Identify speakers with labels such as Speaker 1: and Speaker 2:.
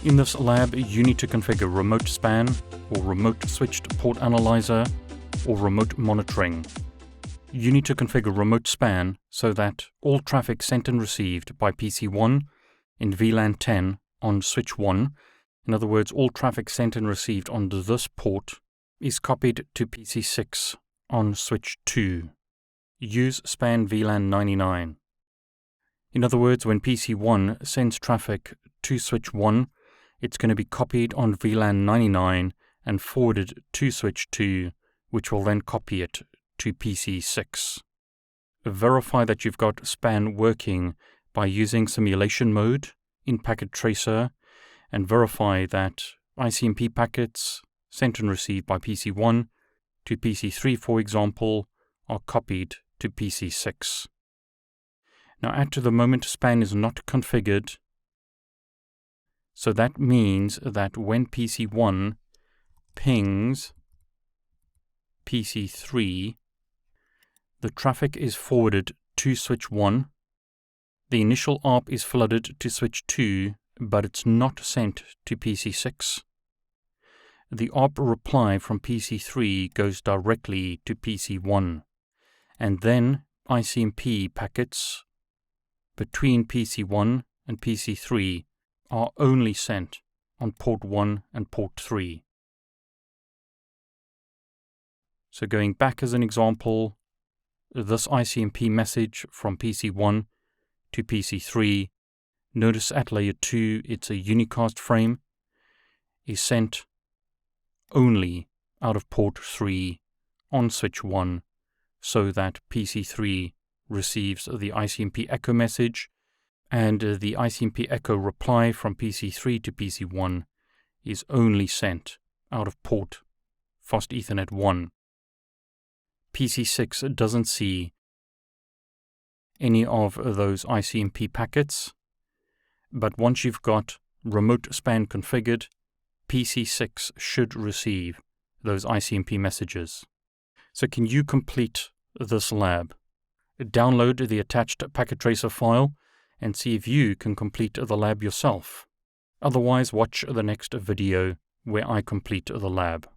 Speaker 1: In this lab, you need to configure remote SPAN, or remote switched port analyzer, or remote monitoring. You need to configure remote SPAN so that all traffic sent and received by PC1 in VLAN 10 on switch 1, in other words, all traffic sent and received on this port, is copied to PC6 on switch 2. Use SPAN VLAN 99. In other words, when PC1 sends traffic to switch 1, it's going to be copied on VLAN 99 and forwarded to switch 2, which will then copy it to PC6. Verify that you've got SPAN working by using simulation mode in Packet Tracer, and verify that ICMP packets sent and received by PC1 to PC3, for example, are copied to PC6. Now, at the moment, SPAN is not configured, so that means that when PC1 pings PC3, the traffic is forwarded to switch 1. The initial ARP is flooded to switch 2, but it's not sent to PC6. The ARP reply from PC3 goes directly to PC1, and then ICMP packets between PC1 and PC3 are only sent on port 1 and port 3. So going back as an example, this ICMP message from PC1 to PC3, notice at layer 2 it's a unicast frame, is sent only out of port 3 on switch 1, so that PC3 receives the ICMP echo message, and the ICMP echo reply from PC3 to PC1 is only sent out of port Fast Ethernet 1. PC6 doesn't see any of those ICMP packets, but once you've got remote SPAN configured, PC6 should receive those ICMP messages. So can you complete this lab? Download the attached Packet Tracer file and see if you can complete the lab yourself. Otherwise, watch the next video where I complete the lab.